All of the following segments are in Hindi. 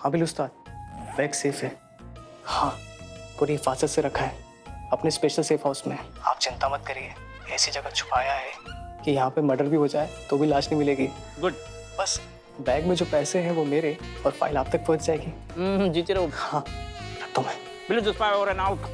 हाँ बिल उस्ताद, बैग सेफ है। हाँ, पूरी हिफाजत से रखा है अपने स्पेशल सेफ हाउस में। आप चिंता मत करिए, ऐसी जगह छुपाया है कि यहाँ पे मर्डर भी हो जाए तो भी लाश नहीं मिलेगी। गुड। बस बैग में जो पैसे हैं वो मेरे, और फाइल आप तक पहुँच जाएगी। जीते रहो। हाँ, रखता हूँ मैं। Bill just over and out.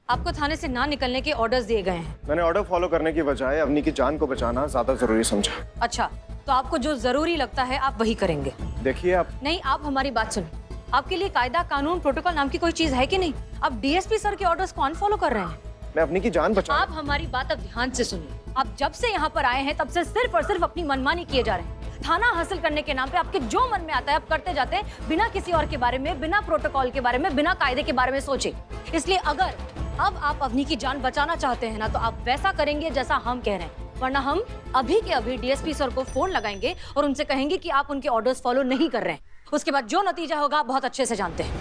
आपको थाने से ना निकलने के ऑर्डर्स दिए गए हैं। मैंने ऑर्डर फॉलो करने की बजाय अवनी की जान को बचाना ज्यादा जरूरी समझा। अच्छा, तो आपको जो जरूरी लगता है आप वही करेंगे। देखिए आप नहीं, आप हमारी बात सुनिए। आपके लिए कायदा कानून प्रोटोकॉल नाम की कोई चीज है कि नहीं? आप डीएसपी सर के ऑर्डर्स कौन फॉलो कर रहे हैं? मैं अवनी की जान बचा। आप हमारी बात अब ध्यान से सुनिए। आप जब से यहाँ पर आए हैं तब से सिर्फ और सिर्फ अपनी मनमानी किए जा रहे हैं। थाना हासिल करने के नाम पे आपके जो मन में आता है आप करते जाते हैं, बिना किसी और के बारे में, बिना प्रोटोकॉल के बारे में, बिना कायदे के बारे में सोचे। इसलिए अगर अब आप अवनी की जान बचाना चाहते हैं ना, तो आप वैसा करेंगे जैसा हम कह रहे हैं, वरना हम अभी के अभी डीएसपी सर को फोन लगाएंगे और उनसे कहेंगे कि आप उनके ऑर्डर्स फॉलो नहीं कर रहे हैं। उसके बाद जो नतीजा होगा आप बहुत अच्छे से जानते हैं।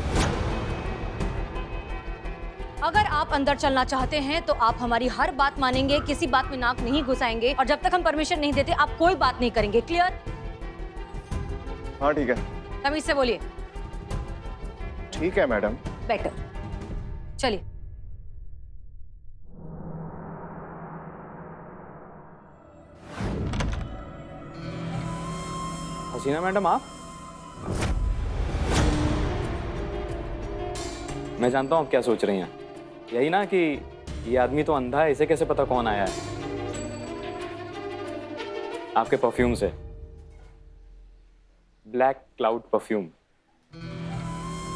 अगर आप अंदर चलना चाहते हैं तो आप हमारी हर बात मानेंगे, किसी बात में नाक नहीं घुसाएंगे, और जब तक हम परमिशन नहीं देते आप कोई बात नहीं करेंगे। क्लियर? हाँ ठीक है। तमीज से बोलिए। ठीक है मैडम। बेटर। चलिए। हसीना मैडम, आप? मैं जानता हूँ आप क्या सोच रही हैं। यही ना कि ये आदमी तो अंधा है, इसे कैसे पता कौन आया है? आपके परफ्यूम से, ब्लैक क्लाउड परफ्यूम,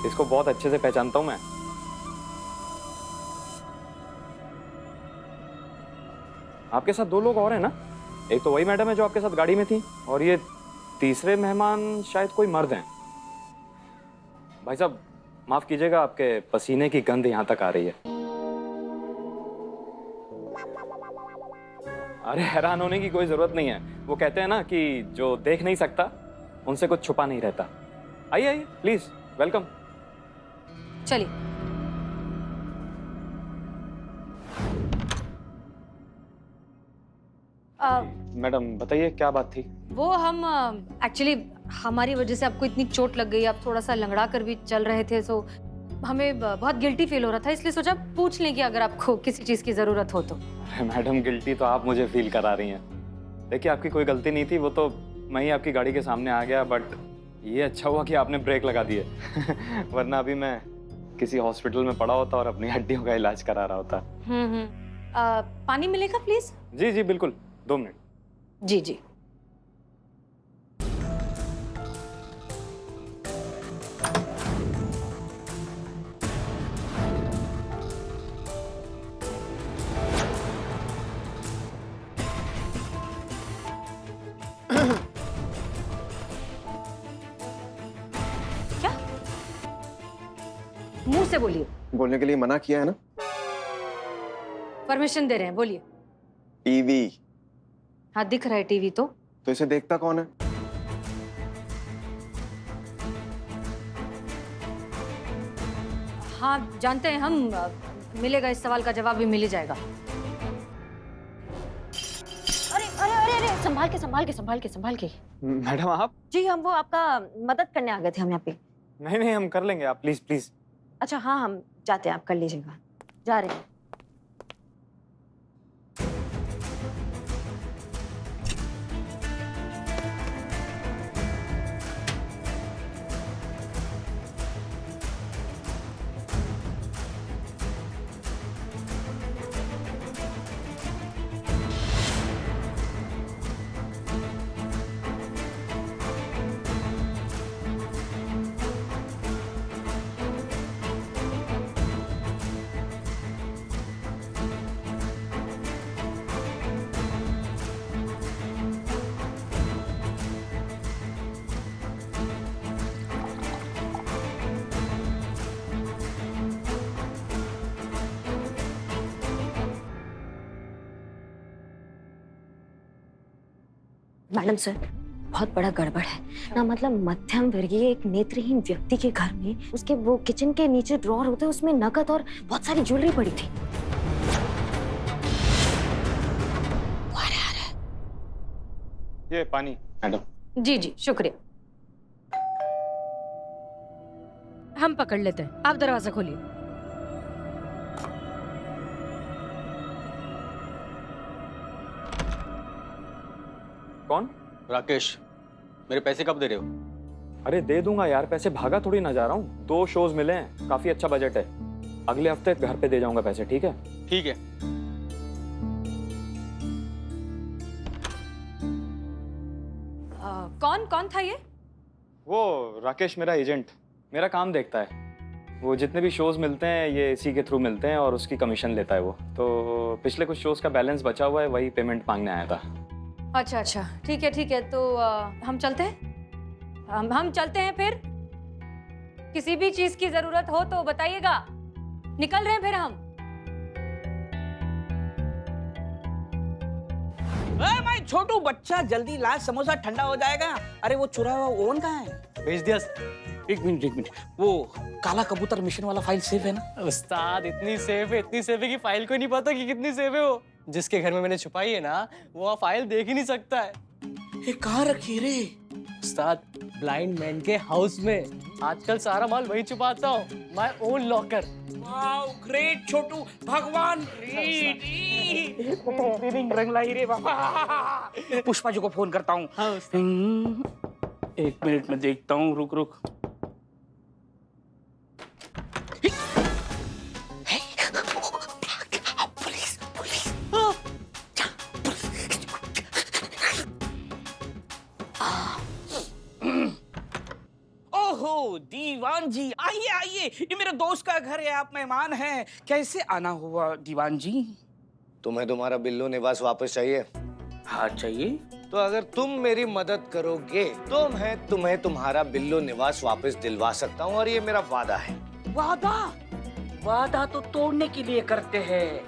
इसको बहुत अच्छे से पहचानता हूं मैं। आपके साथ दो लोग और हैं ना? एक तो वही मैडम है जो आपके साथ गाड़ी में थी, और ये तीसरे मेहमान शायद कोई मर्द हैं। भाई साहब माफ कीजिएगा, आपके पसीने की गंध यहां तक आ रही है। अरे हैरान होने की कोई जरूरत नहीं है। वो कहते हैं ना कि जो देख नहीं सकता उनसे कुछ छुपा नहीं रहता। आइए आइए प्लीज, वेलकम। चलिए। मैडम बताइए क्या बात थी? वो हम एक्चुअली हमारी वजह से आपको इतनी चोट लग गई, आप थोड़ा सा लंगड़ा कर भी चल रहे थे, सो हमें बहुत गिल्टी फील हो रहा था, इसलिए सोचा पूछ लें कि अगर आपको किसी चीज की जरूरत हो तो। अरे मैडम, गिल्टी तो आप मुझे फील करा रही हैं। देखिए आपकी कोई गलती नहीं थी, वो तो मैं ही आपकी गाड़ी के सामने आ गया, बट ये अच्छा हुआ कि आपने ब्रेक लगा दिए वरना अभी मैं किसी हॉस्पिटल में पड़ा होता और अपनी हड्डियों का इलाज करा रहा होता। पानी मिलेगा प्लीज? जी जी बिल्कुल, 2 मिनट। जी जी। क्या? मुंह से बोलिए। बोलने के लिए मना किया है ना। परमिशन दे रहे हैं, बोलिए। टीवी। हाँ दिख रहा है टीवी तो इसे देखता कौन है? हाँ जानते हैं हम, मिलेगा, इस सवाल का जवाब भी मिल ही जाएगा। अरे अरे अरे अरे, संभाल के संभाल के संभाल के संभाल के। मैडम आप? जी हम वो आपका मदद करने आ गए थे हम यहाँ पे। नहीं नहीं, हम कर लेंगे, आप प्लीज प्लीज। अच्छा हाँ, हम जाते हैं, आप कर लीजिएगा। जा रहे हैं। मैडम सर, बहुत बड़ा गड़बड़ है ना, मतलब मध्यम वर्गीय एक नेत्रहीन व्यक्ति के घर में उसके वो किचन के नीचे ड्रॉर होते हैं, उसमें नकद और बहुत सारी ज्वेलरी पड़ी थी। ये पानी मैडम। जी जी शुक्रिया। हम पकड़ लेते हैं, आप दरवाजा खोलिए। कौन? राकेश, मेरे पैसे कब दे रहे हो? अरे दे दूंगा यार, पैसे भागा थोड़ी ना जा रहा हूँ। 2 शोज मिले हैं, काफी अच्छा बजट है। अगले हफ्ते घर पे दे जाऊंगा पैसे, ठीक है? ठीक है। कौन कौन था ये? वो राकेश मेरा एजेंट, मेरा काम देखता है। वो जितने भी शोज मिलते हैं ये इसी के थ्रू मिलते हैं और उसकी कमीशन लेता है वो। तो पिछले कुछ शोज का बैलेंस बचा हुआ है, वही पेमेंट मांगने आया था। अच्छा अच्छा ठीक है तो हम चलते हैं। हम चलते हैं फिर। किसी भी चीज की जरूरत हो तो बताइएगा। निकल रहे हैं फिर हम। मैं छोटू बच्चा, जल्दी ला, समोसा ठंडा हो जाएगा। अरे वो चुरा हुआ ओवन कहाँ है? भेज दिया। एक मिनट, वो काला कबूतर मिशन वाला फाइल सेफ है ना? उस्ताद इतनी सेफ है कि फाइल को नहीं पता कि कितनी सेफ है वो। जिसके घर में मैंने छुपाई है ना, वो फाइल देख ही नहीं सकता है। ये कहाँ रखी रे? उस्ताद ब्लाइंड मैन के हाउस में। आजकल सारा माल वही छुपाता हूँ, my own locker. Wow great Chhotu, भगवान ग्रेट। रंग लाई रे बाबा। पुष्पा जी को फोन करता हूँ। एक मिनट में देखता हूँ, रुक। ओहो दीवान जी, आइए, ये मेरे दोस्त का घर है, आप मेहमान हैं। कैसे आना हुआ दीवान जी? तुम्हें तुम्हारा बिल्लू निवास वापस चाहिए? हाँ चाहिए। तो अगर तुम मेरी मदद करोगे तो मैं तुम्हें तुम्हारा बिल्लू निवास वापस दिलवा सकता हूँ, और ये मेरा वादा है। वादा तो तोड़ने के लिए करते हैं,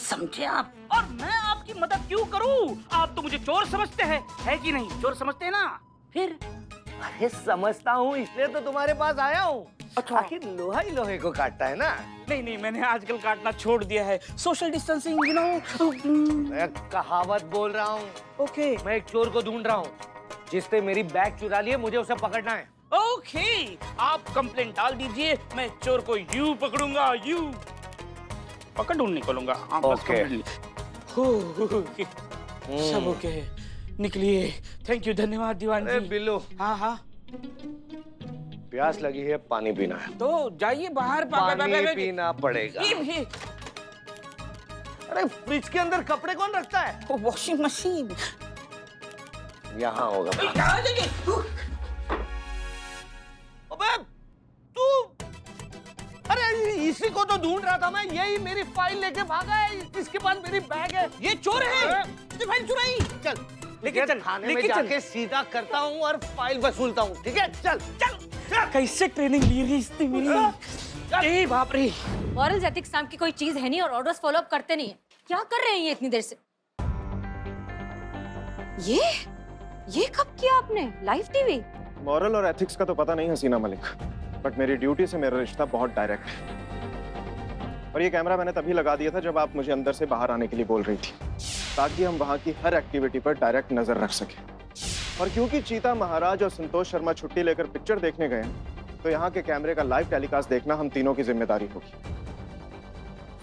समझे आप? और मैं आपकी मदद क्यों करूं? आप तो मुझे चोर समझते हैं, है कि नहीं? चोर समझते हैं ना? फिर अरे समझता हूँ, इसलिए तो तुम्हारे पास आया हूँ। अच्छा। आखिर लोहा ही लोहे को काटता है ना। नहीं, मैंने आजकल काटना छोड़ दिया है। Social distancing, you know. मैं कहावत बोल रहा हूँ। ओके मैं एक चोर को ढूंढ रहा हूँ जिसने मेरी बैग चुरा ली है, मुझे उसे पकड़ना है। ओके, आप कंप्लेंट डाल दीजिए, मैं चोर को यूं पकड़ूंगा, यूं पकड़ ढूंढ निकलूंगा। ओके। सब ओके, निकलिए। थैंक यू, धन्यवाद दीवान अरे जी। बिल्लू, हाँ, प्यास लगी है, पानी पीना है। तो जाइए बाहर। पानी पीना पड़ेगा। भी अरे फ्रिज के अंदर कपड़े कौन रखता है? वॉशिंग मशीन यहाँ होगा। जाइए। अबे तू, अरे इसी को तो ढूंढ रहा था मैं। यही मेरी फाइल लेके भागा है, इसके पास मेरी बैग है। ये चोर है, फाइल चुराई। चल लेके चल, थाने में जाके सीधा करता हूँ और फाइल वसूलता हूँ, ठीक है? चल। कैसे ट्रेनिंग ली रही इसने मेरी? ए बाप रे। मॉरल्स एथिक्स नाम की कोई चीज है नहीं और ऑर्डर्स फॉलो अप करते नहीं है। क्या कर रहे हैं ये इतनी देर से? ये कब किया आपने? Live TV? मॉरल और एथिक्स का तो पता नहीं हसीना मलिक, बट मेरी ड्यूटी से मेरा रिश्ता बहुत डायरेक्ट है। और ये कैमरा मैंने तभी लगा दिया था जब आप मुझे अंदर से बाहर आने के लिए बोल रही थी, ताकि हम वहाँ की हर एक्टिविटी पर डायरेक्ट नजर रख सकें। और क्योंकि चीता महाराज और संतोष शर्मा छुट्टी लेकर पिक्चर देखने गए, तो यहाँ के कैमरे का लाइव टेलीकास्ट देखना हम तीनों की जिम्मेदारी होगी।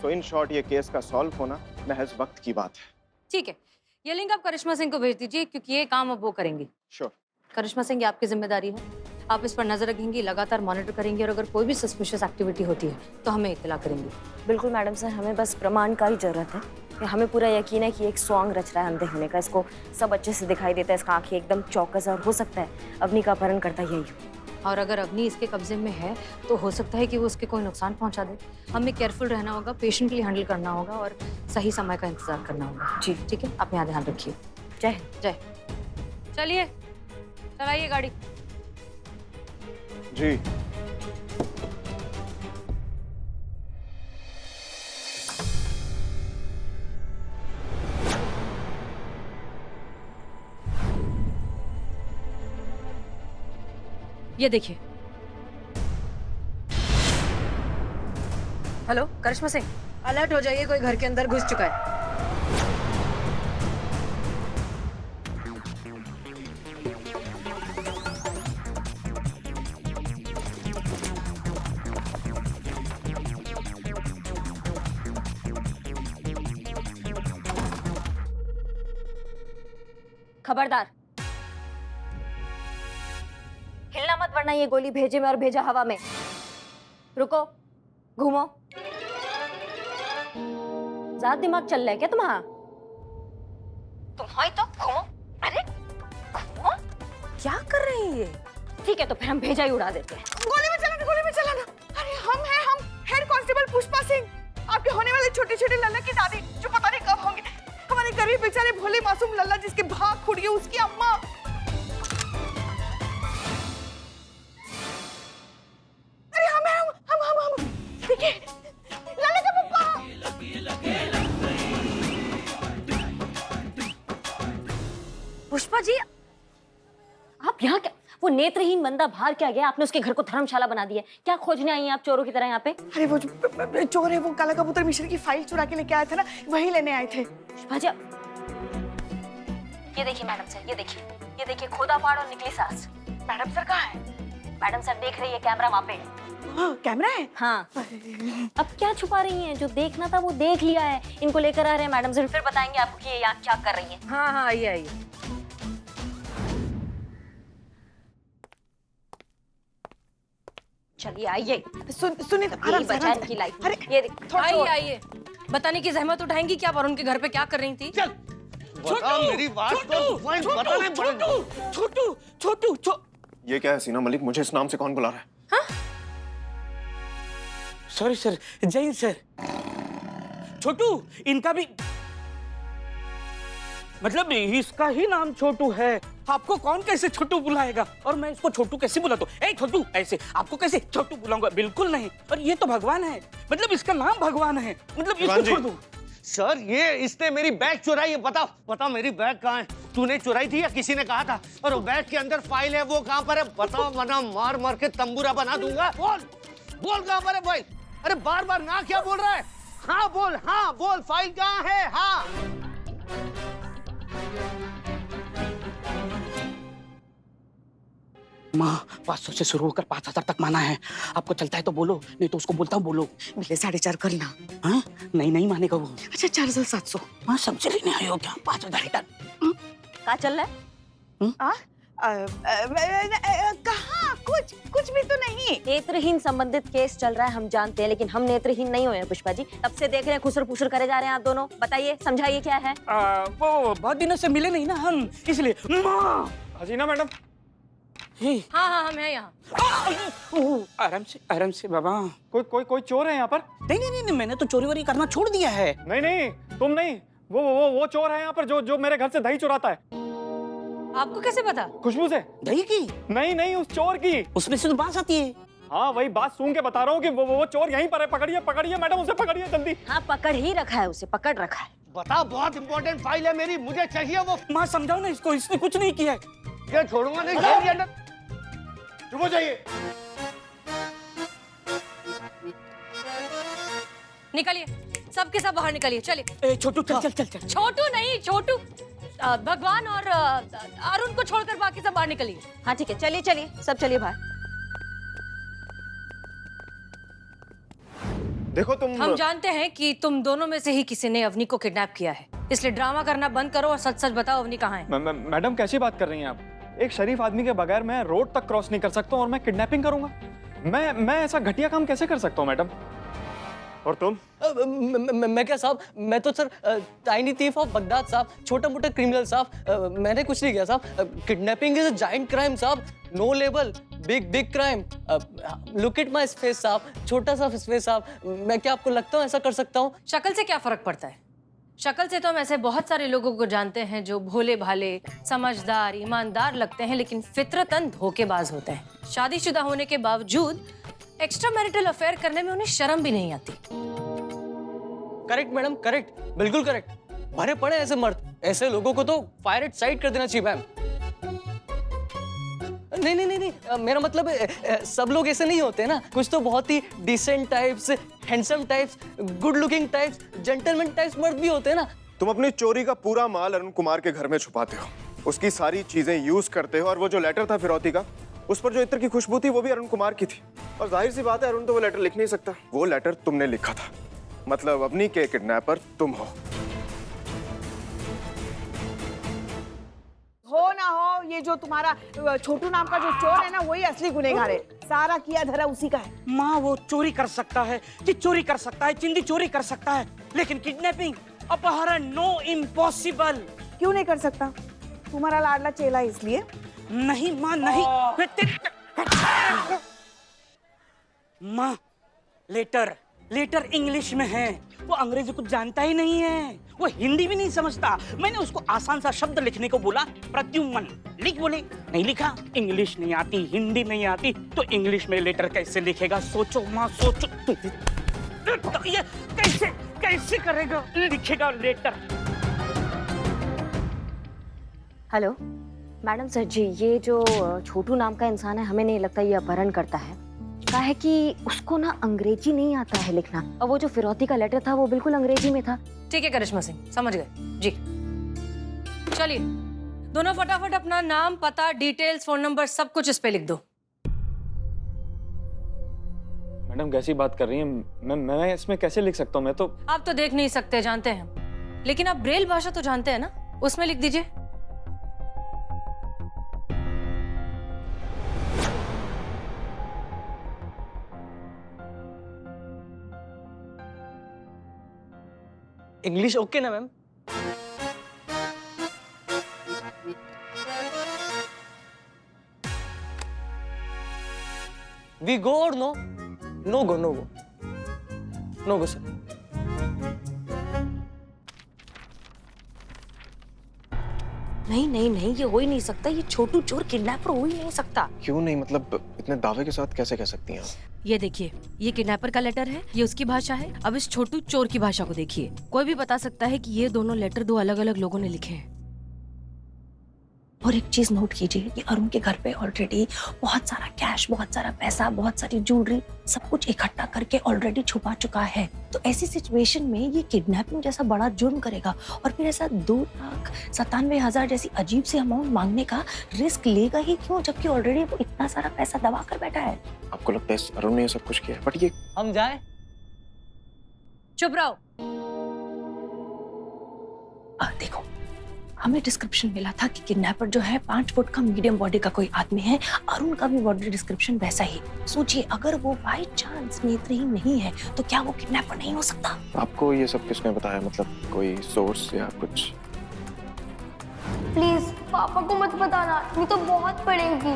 तो इन शॉर्ट ये केस का सॉल्व होना महज वक्त की बात है। ठीक है, ये लिंक आप करिश्मा सिंह को भेज दीजिए, क्योंकि ये काम अब वो करेंगी। श्योर। करिश्मा सिंह, ये आपकी जिम्मेदारी है। आप इस पर नजर रखेंगी, लगातार मॉनिटर करेंगी, और अगर कोई भी सस्पिशियस एक्टिविटी होती है तो हमें इत्तला करेंगी। बिल्कुल मैडम सर, हमें बस प्रमाण का ही जरूरत है। हमें पूरा यकीन है कि एक सॉन्ग रच रहा है अंधे होने का। इसको सब अच्छे से दिखाई देता है, इसका आंखें एकदम चौकस, और हो सकता है अवनी का अपहरण करता यही हो। और अगर अवनी इसके कब्जे में है तो हो सकता है कि वो उसके कोई नुकसान पहुंचा दे। हमें केयरफुल रहना होगा, पेशेंटली हैंडल करना होगा, और सही समय का इंतजार करना होगा। जी ठीक है, आप यहाँ ध्यान रखिए। जय। चलिए, चलाइए गाड़ी। जी। ये देखिए। हेलो करिश्मा सिंह, अलर्ट हो जाइए, कोई घर के अंदर घुस चुका है। खबरदार, हिलना मत वरना ये गोली भेजे में और भेजा हवा में। रुको, घूमो। ज्यादा दिमाग चल रहा है क्या तुम्हारा? तुम हो ही तो घूमो। अरे घूमो, क्या कर रही है ये? ठीक है तो फिर हम भेजा ही उड़ा देते हैं। गोली में चलाना, गोली में चलाना। अरे हम हेड कांस्टेबल पुष्पा सिंह, आपके होने वाले छोटे छोटे लल्ला की दादी, जो पता नहीं कब होंगे। हमारे गरीब बेचारे भोले मासूम लल्ला जिसके भाग खुड़ गए, उसकी अम्मा। अरे हम देखिए लल्ला का पप्पा। पुष्पा जी, आप यहाँ क्या? वो नेत्रहीन बंदा बाहर क्या गया? आपने उसके घर को धर्मशाला बना दिया। क्या खोजने आई हैं आप चोरों की तरह यहाँ पे? अरे वो जो चोर है वो काला कबूतर मिश्र की फाइल चुरा के लेके आए थे ना, वही लेने आए थे। पुष्पा जी, ये देखिए मैडम सर, ये देखिए खोदा पाड़ और निकली सांस। मैडम सर कहाँ है? मैडम सर देख रही है कैमरा वहाँ पे। हाँ, कैमरा है? हाँ। अब क्या छुपा रही हैं? जो देखना था वो देख लिया है। इनको लेकर आ रहे हैं मैडम सर, फिर बताएंगे आपको कि ये यहाँ क्या कर रही हैं। हाँ हाँ, आइए। चलिए आइए। सुनिए यही बचा इनकी लाइफ। अरे ये आइए, बताने की जहमत उठाएंगी क्या? पर उनके घर पे क्या कर रही थी? चल बता मेरी बात को, पॉइंट बताने पड़ेगा। छोटू। ये क्या है हसीना मलिक, मुझे इस नाम से कौन बुला रहा है? Sorry sir, Jain sir. Chhotu, इनका भी मतलब इसका ही नाम छोटू है। आपको कौन कैसे छोटू बुलाएगा? और मैं इसको छोटू कैसे बुलाता हूँ? ए छोटू, ऐसे आपको कैसे छोटू बुलाऊंगा? बिल्कुल नहीं। और ये तो भगवान है, मतलब इसका नाम भगवान है, मतलब इसको छोड़ दो। सर ये इसने मेरी बैग चुराई है। बता मेरी बैग कहाँ है? तूने चुराई थी या किसी ने कहा था? और वो बैग के अंदर फाइल है, वो कहाँ पर है? बताओ वरना मार के तंबूरा बना दूंगा। बोल कहाँ पर है फाइल? अरे बार ना क्या बोल रहा है? हाँ बोल फाइल कहाँ है? हाँ माँ, 500 से शुरू होकर 5000 तक माना है। आपको चलता है तो बोलो, नहीं तो उसको बोलता हूँ बोलो। मिले 4.5 करना। हाँ? नहीं मानेगा वो। अच्छा 4700। हाँ, सब्जी लेने आए हो क्या? 5000 रिटर्न। क्या चल रहा है? कहाँ? कुछ भी तो नहीं। नेत्रहीन संबंधित केस चल रहा है, हम जानते हैं, लेकिन हम नेत्रहीन नहीं हुए हैं पुष्पा जी। तब से देख रहे हैं खुसर पुसर करे जा रहे हैं आप दोनों। बताइए, समझाइए क्या है? वो बहुत दिनों से मिले नहीं ना हम, इसलिए। माँ, हसीना मैडम, हाँ, हम हैं यहाँ। आराम से बाबा। कोई चोर है यहाँ पर? नहीं, मैंने तो चोरी वोरी करना छोड़ दिया है। नहीं, तुम नहीं, वो चोर है यहाँ पर जो मेरे घर से दही चुराता है। आपको कैसे पता? खुशबू से। दही की? नहीं, उस चोर की। उसमें से तो बात आती है। हाँ, वही बात सूंघ के बता रहा हूँ कि वो चोर यहीं पर है। पकड़िए मैडम, उसे पकड़िए जल्दी। हाँ, पकड़ ही रखा है उसे, पकड़ रखा है। बता, बहुत इंपॉर्टेंट फाइल है मेरी, मुझे चाहिए वो। माँ समझाओ ना इसको, इसने कुछ नहीं किया है। ये छोड़ूंगा नहीं, जेल के अंदर। चुप हो जाइए। निकलिए, सबके सब बाहर निकलिए। चलिए। छोटू चल। छोटू नहीं, छोटू भगवान और अरुण को छोड़कर बाकी सब बाहर निकलिए। हाँ ठीक है, चलिए सब चलिए बाहर। देखो तुम, हम जानते हैं कि तुम दोनों में से ही किसी ने अवनी को किडनैप किया है, इसलिए ड्रामा करना बंद करो और सच बताओ अवनी कहाँ है। मैडम कैसी बात कर रही हैं आप? एक शरीफ आदमी के बगैर मैं रोड तक क्रॉस नहीं कर सकता हूँ और मैं किडनैपिंग करूंगा? मैं ऐसा घटिया काम कैसे कर सकता हूँ मैडम? और तुम? मैं क्या साहब, मैं तो sir tiny thief of Baghdad साहब, छोटा मोटा क्रिमिनल साहब। मैंने कुछ नहीं किया साहब। Kidnapping is a giant crime साहब, no label, big crime. Look at my face साहब, छोटा सा फेस साहब। मैं क्या आपको लगता हूँ ऐसा कर सकता हूँ? शक्ल से क्या फर्क पड़ता है? शक्ल से तो हम ऐसे बहुत सारे लोगों को जानते हैं जो भोले भाले, समझदार, ईमानदार लगते हैं, लेकिन फितरतन धोखेबाज होते हैं। शादीशुदा होने के बावजूद एक्स्ट्रा मैरिटल अफेयर करने में उन्हें शर्म भी नहीं आती। करेक्ट मैडम, करेक्ट, बिल्कुल करेक्ट। भरे पड़े ऐसे मर्द, ऐसे लोगों को तो फायर एट साइट कर देना चाहिए मैम। नहीं, मेरा मतलब सब लोग ऐसे नहीं होते ना। कुछ तो बहुत ही decent types, handsome types, good looking types, gentleman types मर्द भी होते हैं ना। तुम अपनी चोरी का पूरा माल अरुण कुमार के घर में छुपाते हो, उसकी सारी चीजें यूज करते हो, और वो जो लेटर था फिरौती का, उस पर जो इत्र की खुशबू थी वो भी अरुण कुमार की थी। और जाहिर सी बात है अरुण तो वो लेटर लिख नहीं सकता। वो लेटर तुमने लिखा था, मतलब अवनी के किडनैपर तुम हो। ये जो तुम्हारा छोटू नाम का जो चोर है ना, वही असली गुनहगार है। सारा किया धरा उसी का है। माँ वो चोरी कर सकता है, चोरी कर सकता है, चिंदी चोरी कर सकता है, लेकिन किडनैपिंग, अपहरण, नो, इम्पॉसिबल। क्यों नहीं कर सकता? तुम्हारा लाडला चेला है इसलिए। नहीं माँ नहीं। माँ लेटर लेटर इंग्लिश में है, वो अंग्रेजी कुछ जानता ही नहीं है, वो हिंदी भी नहीं समझता। मैंने उसको आसान सा शब्द लिखने को बोला, प्रद्युम्न, लिख बोले, नहीं लिखा। इंग्लिश नहीं आती, हिंदी नहीं आती, तो इंग्लिश में लेटर कैसे लिखेगा? सोचो माँ सोचो। तो ये कैसे कैसे करेगा, लिखेगा लेटर? हेलो मैडम सर जी, ये जो छोटू नाम का इंसान है, हमें नहीं लगता ये अपहरण करता है। कहा है कि उसको ना अंग्रेजी नहीं आता है लिखना, और वो जो फिरौती का लेटर था वो बिल्कुल अंग्रेजी में था। ठीक है करिश्मा सिंह, समझ गए जी। चलिए दोनों फटाफट अपना नाम, पता, डिटेल्स, फोन नंबर सब कुछ इस पे लिख दो। मैडम कैसी बात कर रही हैं? मैं इसमें कैसे लिख सकता हूँ? मैं तो आप तो देख नहीं सकते, जानते हैं, लेकिन आप ब्रेल भाषा तो जानते हैं ना, उसमें लिख दीजिए। इंग्लिश ओके ना मैम? वी गो और नो? नो गो, नो गो, नो गो सर। नहीं नहीं नहीं, ये हो ही नहीं सकता, ये छोटू चोर किडनैपर हो ही नहीं सकता। क्यों नहीं? मतलब इतने दावे के साथ कैसे कह सकती हैं आप? ये देखिए, ये किडनैपर का लेटर है, ये उसकी भाषा है। अब इस छोटू चोर की भाषा को देखिए। कोई भी बता सकता है कि ये दोनों लेटर दो अलग अलग लोगों ने लिखे हैं। और एक चीज नोट कीजिए, ये अरुण के घर पे ऑलरेडी बहुत सारा कैश, बहुत सारा पैसा, बहुत सारी ज्वेलरी, सब कुछ इकट्ठा करके ऑलरेडी छुपा चुका है। तो ऐसी सिचुएशन में ये किडनैपिंग जैसा बड़ा जुर्म करेगा और फिर ऐसा 2,97,000 जैसी अजीब सी अमाउंट मांगने का रिस्क लेगा ही क्यों, जबकि ऑलरेडी वो इतना सारा पैसा दबा कर बैठा है। आपको लगता है अरुण ने ये सब कुछ किया है? बट ये हम जाए? चुप रहो। देखो, हमें डिस्क्रिप्शन मिला था कि किडनैपर जो है 5 फुट का मीडियम बॉडी का कोई आदमी है। अरुण का भी बॉडी डिस्क्रिप्शन वैसा ही। सोचिए, अगर वो बाय चांस नेत्रहीन नहीं है तो क्या वो किडनैपर नहीं हो सकता? आपको ये सब किसने बताया? मतलब कोई सोर्स या कुछ? प्लीज पापा को मत बताना, नहीं तो बहुत पड़ेगी।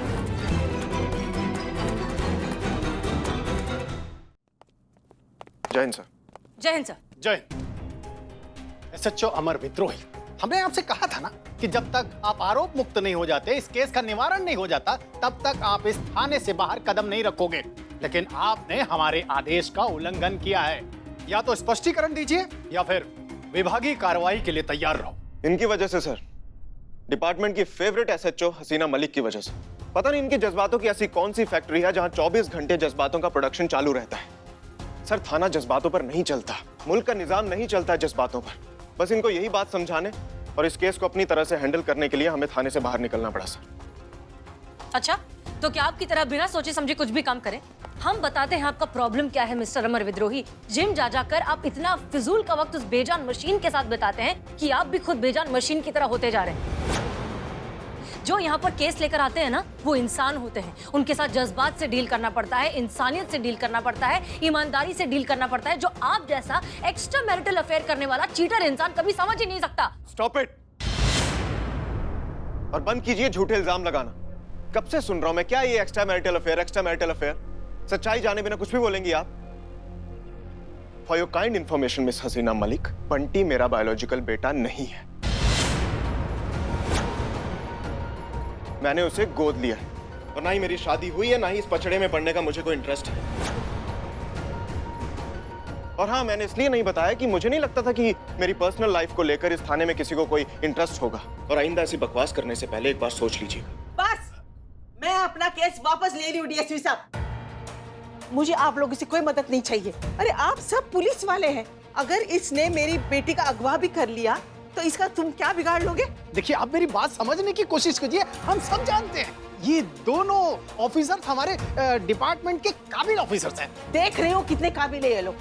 जय हिंद सर। जय हिंद सर। जय। एसएचओ अमर विद्रोही, हमने आपसे कहा था ना कि जब तक आप आरोप मुक्त नहीं हो जाते, इस केस का निवारण नहीं हो जाता, तब तक आप इस थाने से बाहर कदम नहीं रखोगे। लेकिन आपने हमारे आदेश का उल्लंघन किया है। या तो स्पष्टीकरण दीजिए या फिर विभागीय कार्रवाई के लिए तैयार रहो। इनकी वजह से सर, डिपार्टमेंट की फेवरेट एसएचओ हसीना मलिक की वजह से। पता नहीं इनके जज्बातों की ऐसी कौन सी फैक्ट्री है जहां 24 घंटे जज्बातों का प्रोडक्शन चालू रहता है। सर, थाना जज्बातों पर नहीं चलता, मुल्क का निजाम नहीं चलता जज्बातों पर। बस इनको यही बात समझाने और इस केस को अपनी तरह से हैंडल करने के लिए हमें थाने से बाहर निकलना पड़ा सर। अच्छा, तो क्या आपकी तरह बिना सोचे समझे कुछ भी काम करें? हम बताते हैं आपका प्रॉब्लम क्या है मिस्टर अमर विद्रोही। जिम जा जाकर आप इतना फिजूल का वक्त उस बेजान मशीन के साथ बिताते हैं कि आप भी खुद बेजान मशीन की तरह होते जा रहे हैं। जो यहाँ पर केस लेकर आते हैं ना, वो इंसान होते हैं। उनके साथ जज्बात से डील करना पड़ता है, इंसानियत से डील करना पड़ता है, ईमानदारी से डील करना पड़ता है, जो आप जैसा एक्स्ट्रा मैरिटल अफेयर करने वाला चीटर इंसान कभी समझ ही नहीं सकता। Stop it. और बंद कीजिए झूठे इल्जाम लगाना। कब से सुन रहा हूं मैं, क्या ये extra marital affair, extra marital affair? सच्चाई जाने बिना कुछ भी बोलेंगी आप? For your kind information miss Haseena Malik, Bunty मेरा बायोलॉजिकल बेटा नहीं है। मैंने उसे गोद लिया है और ना ही मेरी शादी हुई है, ना ही इस पचड़े में पड़ने का मुझे कोई इंटरेस्ट है। और हाँ, मैंने इसलिए नहीं बताया कि मुझे नहीं लगता था कि मेरी पर्सनल लाइफ को लेकर इस थाने में किसी को कोई इंटरेस्ट होगा। और आइंदा ऐसी बकवास करने से पहले एक बार सोच लीजिएगा। बस, मैं अपना केस वापस ले रही हूँ डीएसपी साहब। मुझे आप लोगों से कोई मदद नहीं चाहिए। अरे आप सब पुलिस वाले हैं, अगर इसने मेरी बेटी का अगवा भी कर लिया तो इसका तुम क्या बिगाड़ लोगे? देखिए, आप मेरी बात समझने की कोशिश कीजिए। हम सब जानते हैं ये दोनों ऑफिसर्स हमारे डिपार्टमेंट के काबिल ऑफिसर्स हैं। देख रहे हो कितने काबिल है ये लोग।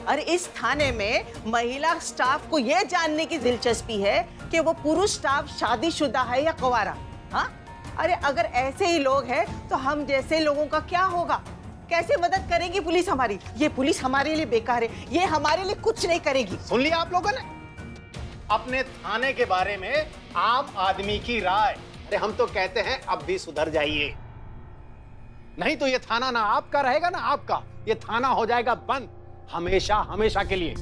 अरे इस थाने में महिला स्टाफ को ये जानने की दिलचस्पी है कि वो पुरुष स्टाफ शादीशुदा है या कुंवारा। हाँ, अरे अगर ऐसे ही लोग हैं तो हम जैसे लोगों का क्या होगा? कैसे मदद करेगी पुलिस हमारी? ये पुलिस हमारे लिए बेकार है, ये हमारे लिए कुछ नहीं करेगी। सुन लिया आप लोगों ने? अपने थाने के बारे में आम आदमी की राय। अरे हम तो कहते हैं अब भी सुधर जाइए, नहीं तो ये थाना ना आपका रहेगा ना आपका, ये थाना हो जाएगा बंद हमेशा हमेशा के लिए।